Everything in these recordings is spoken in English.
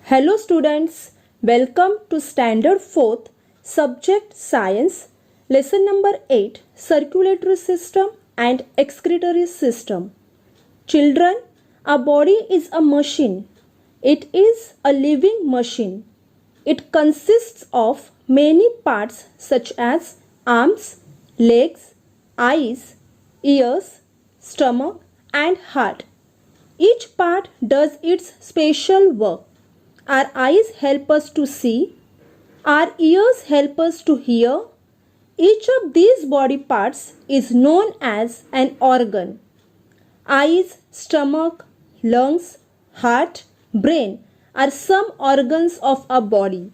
Hello students, welcome to Standard 4th, Subject Science, Lesson number 8, Circulatory System and Excretory System. Children, our body is a machine. It is a living machine. It consists of many parts such as arms, legs, eyes, ears, stomach and heart. Each part does its special work. Our eyes help us to see. Our ears help us to hear. Each of these body parts is known as an organ. Eyes, stomach, lungs, heart, brain are some organs of our body.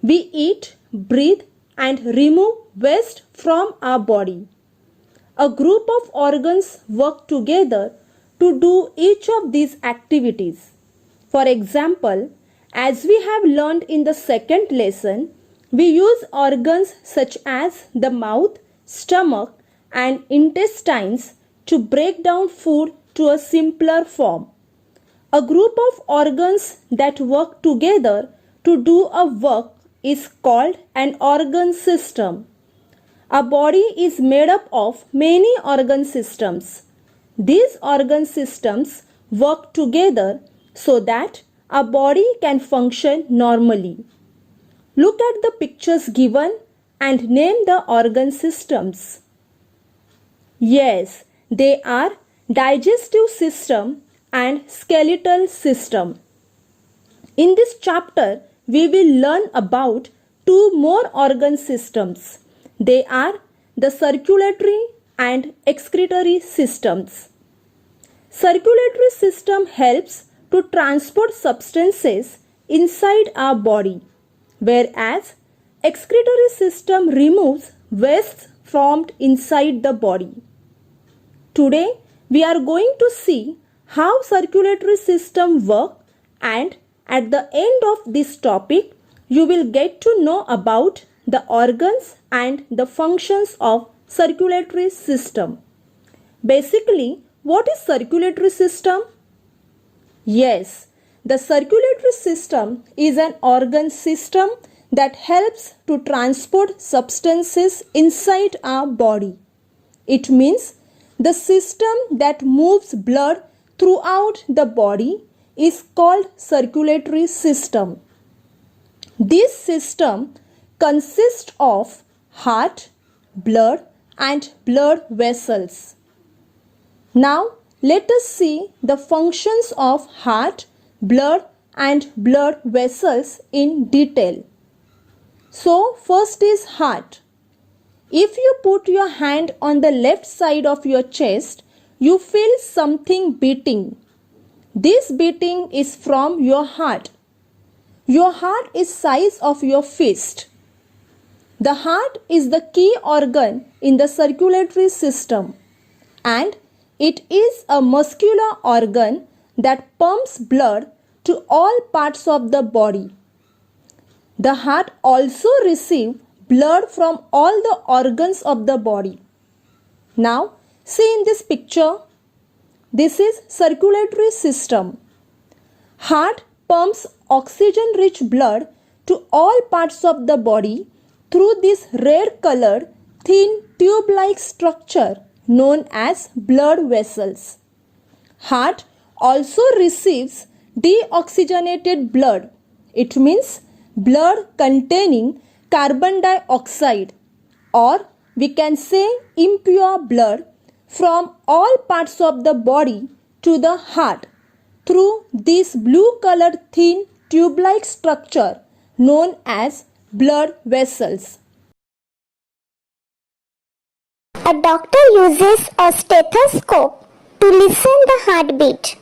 We eat, breathe, and remove waste from our body. A group of organs work together to do each of these activities. For example, as we have learned in the second lesson, we use organs such as the mouth, stomach, and intestines to break down food to a simpler form. A group of organs that work together to do a work is called an organ system. Our body is made up of many organ systems. These organ systems work together so that our body can function normally. Look at the pictures given and name the organ systems. Yes, they are digestive system and skeletal system. In this chapter, we will learn about two more organ systems. They are the circulatory and excretory systems. Circulatory system helps to transport substances inside our body, whereas excretory system removes waste formed inside the body. Today, we are going to see how circulatory system work, and at the end of this topic, you will get to know about the organs and the functions of circulatory system. Basically, what is circulatory system? Yes, the circulatory system is an organ system that helps to transport substances inside our body. It means the system that moves blood throughout the body is called circulatory system. This system consists of heart, blood and blood vessels. Now, let us see the functions of heart, blood and blood vessels in detail. So, first is heart. If you put your hand on the left side of your chest, you feel something beating. This beating is from your heart. Your heart is size of your fist. The heart is the key organ in the circulatory system, and it is a muscular organ that pumps blood to all parts of the body. The heart also receives blood from all the organs of the body. Now, see in this picture, this is circulatory system. Heart pumps oxygen-rich blood to all parts of the body through this red-colored thin tube-like structure known as blood vessels. Heart also receives deoxygenated blood. It means blood containing carbon dioxide, or we can say impure blood, from all parts of the body to the heart through this blue-colored thin tube-like structure known as blood vessels. A doctor uses a stethoscope to listen the heartbeat.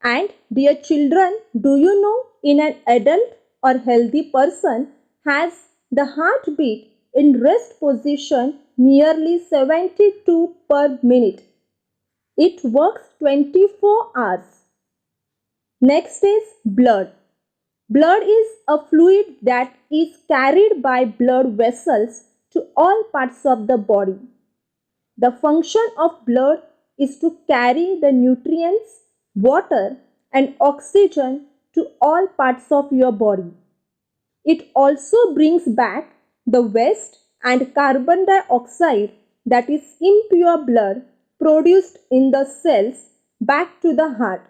And dear children, do you know in an adult or healthy person has the heartbeat in rest position nearly 72 per minute. It works 24 hours. Next is blood. Blood is a fluid that is carried by blood vessels to all parts of the body. The function of blood is to carry the nutrients, water and oxygen to all parts of your body. It also brings back the waste and carbon dioxide, that is impure blood produced in the cells, back to the heart.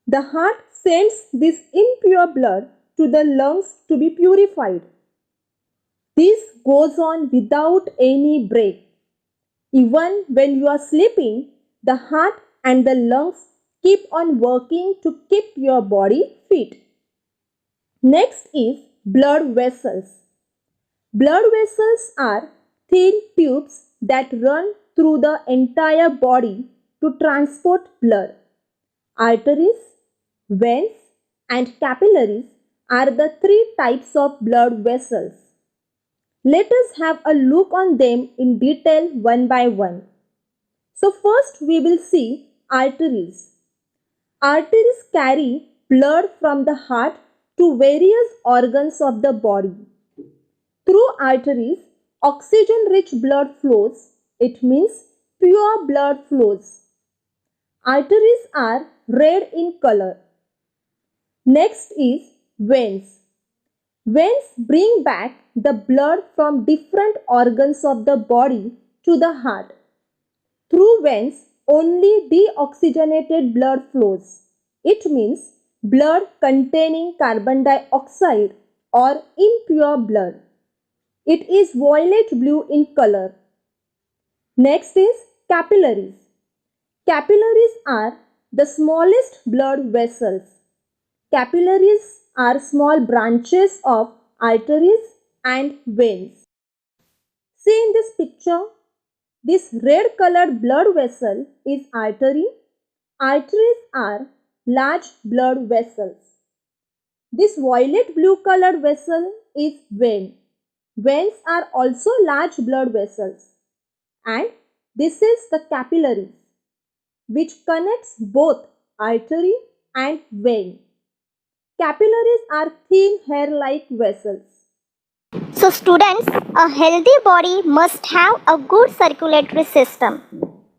The heart sends this impure blood to the lungs to be purified. This goes on without any break. Even when you are sleeping, the heart and the lungs keep on working to keep your body fit. Next is blood vessels. Blood vessels are thin tubes that run through the entire body to transport blood. Arteries, veins, and capillaries are the three types of blood vessels. Let us have a look on them in detail one by one. So first we will see arteries. Arteries carry blood from the heart to various organs of the body. Through arteries, oxygen-rich blood flows. It means pure blood flows. Arteries are red in color. Next is veins. Veins bring back the blood from different organs of the body to the heart. Through veins, only deoxygenated blood flows. It means blood containing carbon dioxide or impure blood. It is violet blue in color. Next is capillaries. Capillaries are the smallest blood vessels. Capillaries are small branches of arteries and veins. See in this picture, this red colored blood vessel is artery. Arteries are large blood vessels. This violet blue colored vessel is vein. Veins are also large blood vessels. And this is the capillaries, which connects both artery and vein. Capillaries are thin hair-like vessels. So students, a healthy body must have a good circulatory system,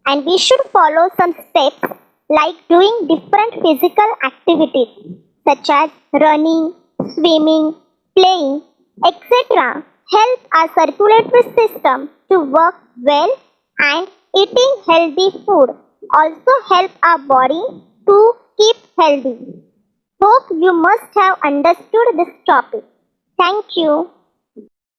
and we should follow some steps like doing different physical activities such as running, swimming, playing, etc. help our circulatory system to work well, and eating healthy food also help our body to keep healthy. Hope you must have understood this topic. Thank you.